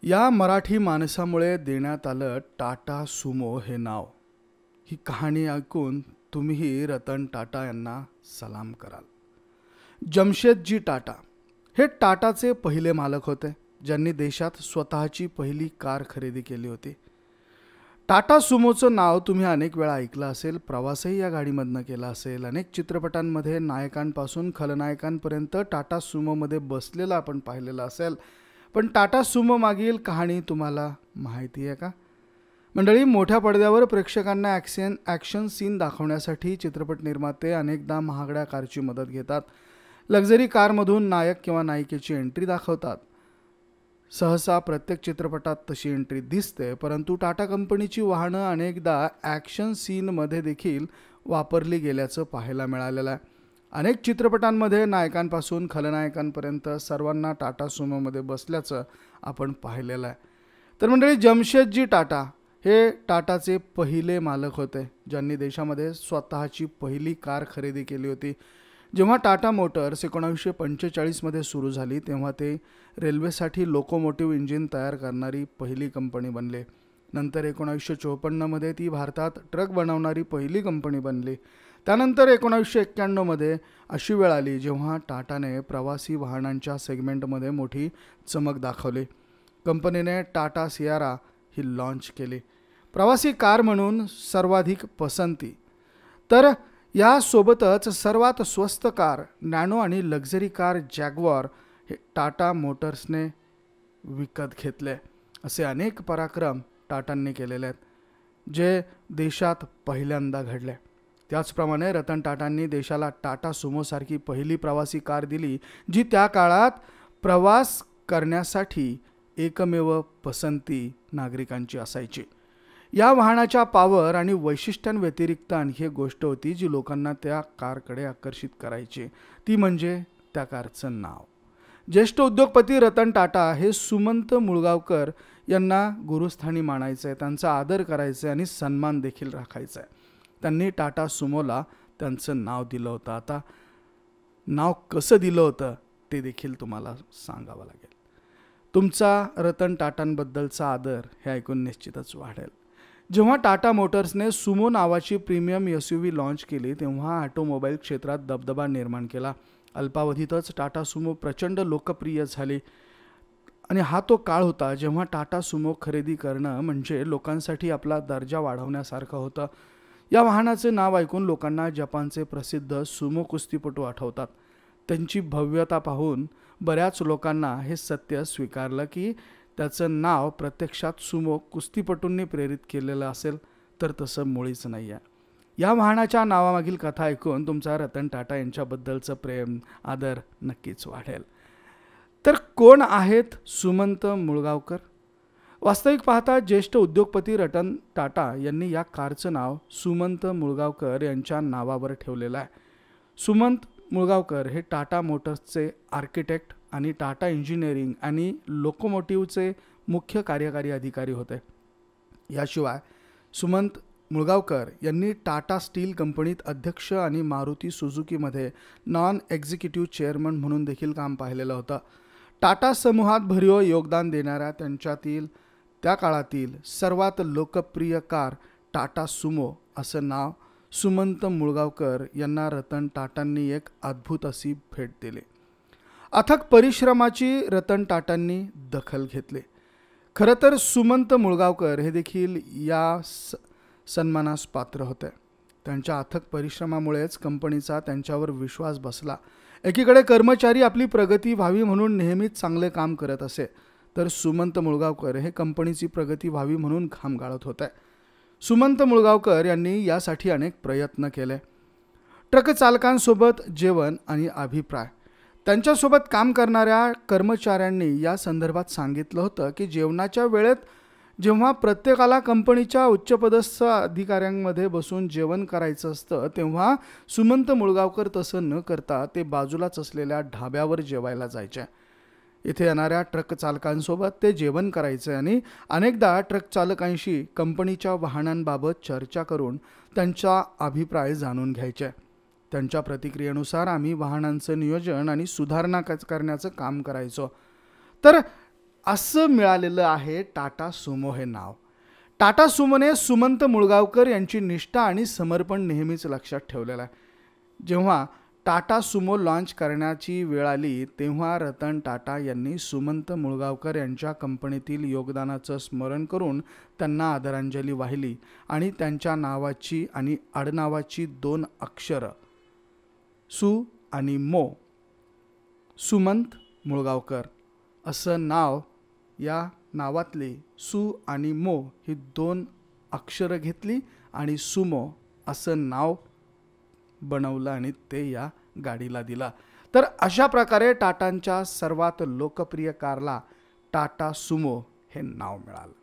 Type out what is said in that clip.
या मराठी माणसामुळे देण्यात आलं टाटा सुमो हे नाव. ही कहाणी ऐकून तुम्हीही रतन टाटा यांना सलाम कराल. जमशेदजी टाटा हे टाटाचे पहिले मालक होते, ज्यांनी देशात स्वतःची पहिली कार खरेदी केली होती. टाटा सुमोचं नाव तुम्ही अनेक वेळा ऐकलं असेल, प्रवासही या गाडीमधनं केला असेल. अनेक चित्रपटांमध्ये नायकांपासून खलनायकांपर्यंत टाटा सुमोमध्ये बसलेला आपण पाहिलेलं असेल. पण टाटा सुमो मागील कहाणी तुम्हाला माहिती आहे का मंडळी? मोठ्या पडद्यावर प्रेक्षकांना ॲक्शन सीन दाखवण्यासाठी चित्रपट निर्माते अनेकदा महागड्या कारची मदत घेतात. लक्झरी कारमधून नायक किंवा नायिकेची एंट्री दाखवतात. सहसा प्रत्येक चित्रपटात तशी एंट्री दिसते, परंतु टाटा कंपनीची वाहनं अनेकदा ॲक्शन सीनमध्ये देखील वापरली गेल्याचं पाहायला मिळालेलं आहे. अनेक चित्रपटांमध्ये नायकांपासून खलनायकांपर्यंत सर्वांना टाटा सुमोमध्ये बसल्याचं आपण पाहिलेलं आहे. तर मंडळी, जमशेदजी टाटा हे टाटाचे पहिले मालक होते, ज्यांनी देशामध्ये स्वतःची पहिली कार खरेदी केली होती. जेव्हा टाटा मोटर्स 1945मध्ये सुरू झाली, तेव्हा ते रेल्वेसाठी लोकोमोटिव्ह इंजिन तयार करणारी पहिली कंपनी बनले. नंतर 1954मध्ये ती भारतात ट्रक बनवणारी पहिली कंपनी बनली. त्यानंतर 1991मध्ये अशी वेळ आली जेव्हा टाटाने प्रवासी वाहनांच्या सेगमेंटमध्ये मोठी चमक दाखवली. कंपनीने टाटा सियारा ही लॉन्च केली, प्रवासी कार म्हणून सर्वाधिक पसंती. तर यासोबतच सर्वात स्वस्त कार नॅनो आणि लक्झरी कार जॅग्वार हे टाटा मोटर्सने विकत घेतले. असे अनेक पराक्रम टाटांनी केलेले आहेत, जे देशात पहिल्यांदा घडले. त्याचप्रमाणे रतन टाटांनी देशाला टाटा सुमोसारखी पहिली प्रवासी कार दिली, जी त्या काळात प्रवास करण्यासाठी एकमेव पसंती नागरिकांची असायची. या वाहनाच्या पॉवर आणि वैशिष्ट्यांव्यतिरिक्त आणखी एक गोष्ट होती जी लोकांना त्या कारकडे आकर्षित करायची, ती म्हणजे त्या कारचं नाव. ज्येष्ठ उद्योगपती रतन टाटा हे सुमंत मुळगावकर यांना गुरुस्थानी मानायचं आहे, त्यांचा आदर करायचा आहे आणि सन्मान देखील राखायचा आहे. त्यांनी टाटा सुमोला त्यांचं नाव दिलं होतं. आता नाव कसं दिलं होतं ते देखील तुम्हाला सांगावं लागेल. तुमचा रतन टाटांबद्दलचा आदर हे ऐकून निश्चितच वाढेल. जेव्हा टाटा मोटर्सने सुमो नावाची प्रीमियम SUV लॉन्च केली, तेव्हा ऑटोमोबाईल क्षेत्रात दबदबा निर्माण केला. अल्पावधीतच टाटा सुमो प्रचंड लोकप्रिय झाली आणि हा तो काळ होता जेव्हा टाटा सुमो खरेदी करणं म्हणजे लोकांसाठी आपला दर्जा वाढवण्यासारखं होतं. या वाहनाचे नाव ऐकून लोकांना जपानचे प्रसिद्ध सुमो कुस्तीपटू आठवतात. त्यांची भव्यता पाहून बऱ्याच लोकांना हे सत्य स्वीकारलं की त्याचं नाव प्रत्यक्षात सुमो कुस्तीपटूंनी प्रेरित केलेलं असेल, तर तसं मुळीच नाही आहे. या वाहनाच्या नावामागील कथा ऐकून तुमचा रतन टाटा यांच्याबद्दलचं प्रेम, आदर नक्कीच वाढेल. तर कोण आहेत सुमंत मुळगावकर? वास्तविक पाहता ज्येष्ठ उद्योगपती रतन टाटा यांनी या कारचं नाव सुमंत मुळगावकर यांच्या नावावर ठेवलेलं आहे. सुमंत मुळगावकर हे टाटा मोटर्सचे आर्किटेक्ट आणि टाटा इंजिनिअरिंग आणि लोकोमोटिव्हचे मुख्य कार्यकारी अधिकारी होते. याशिवाय सुमंत मुळगावकर यांनी टाटा स्टील कंपनीत अध्यक्ष आणि मारुती सुझुकीमध्ये नॉन एक्झिक्युटिव्ह चेअरमन म्हणून देखील काम पाहिलेलं होतं. टाटा समूहात भरीव योगदान देणाऱ्या त्यांच्यातील त्या काळातील सर्वात लोकप्रिय कार टाटा सुमो असं नाव सुमंत मुळगावकर यांना रतन टाटांनी एक अद्भुत अशी भेट दिली. अथक परिश्रमाची रतन टाटांनी दखल घेतली. खरं तर सुमंत मुळगावकर हे देखील या सन्मानास पात्र होते. त्यांच्या अथक परिश्रमामुळेच कंपनीचा त्यांच्यावर विश्वास बसला. एकीकडे कर्मचारी आपली प्रगती व्हावी म्हणून नेहमीच चांगले काम करत असे, तर सुमंत मुळगावकर हे कंपनीची प्रगती व्हावी म्हणून घाम गाळत होते. सुमंत मुळगावकर यांनी यासाठी अनेक प्रयत्न केले. ट्रक चालकांसोबत जेवण आणि अभिप्राय. त्यांच्यासोबत काम करणाऱ्या कर्मचाऱ्यांनी या संदर्भात सांगितलं होतं की जेवणाच्या वेळेत जेव्हा प्रत्येकाला कंपनीच्या उच्चपदस्थ अधिकाऱ्यांमध्ये बसून जेवण करायचं असतं, तेव्हा सुमंत मुळगावकर तसं न करता ते बाजूलाच असलेल्या ढाब्यावर जेवायला जायचे. इथे येणाऱ्या ट्रक चालकांसोबत ते जेवण करायचे आणि अनेकदा ट्रक चालकांशी कंपनीच्या वाहनांबाबत चर्चा करून त्यांचा अभिप्राय जाणून घ्यायचे. त्यांच्या प्रतिक्रियेनुसार आम्ही वाहनांचं नियोजन आणि सुधारणा करण्याचं काम करायचो. तर असं मिळालेलं आहे टाटा सुमो हे नाव. टाटा सुमोने सुमंत मुळगावकर यांची निष्ठा आणि समर्पण नेहमीच लक्षात ठेवलेलं आहे. जेव्हा टाटा सुमो लॉन्च करण्याची वेळ आली तेव्हा रतन टाटा यांनी सुमंत मुळगावकर यांच्या कंपनीतील योगदानाचं स्मरण करून त्यांना आदरांजली वाहिली आणि त्यांच्या नावाची आणि आडनावाची 2 अक्षरं सु आणि मो, सुमंत मुळगावकर असं नाव, या नावातली सु आणि मो ही 2 अक्षरं घेतली आणि सुमो असं नाव बनवलं आणि ते या गाडीला दिला. तर अशा प्रकारे टाटांच्या सर्वात लोकप्रिय कारला टाटा सुमो हे नाव मिळालं.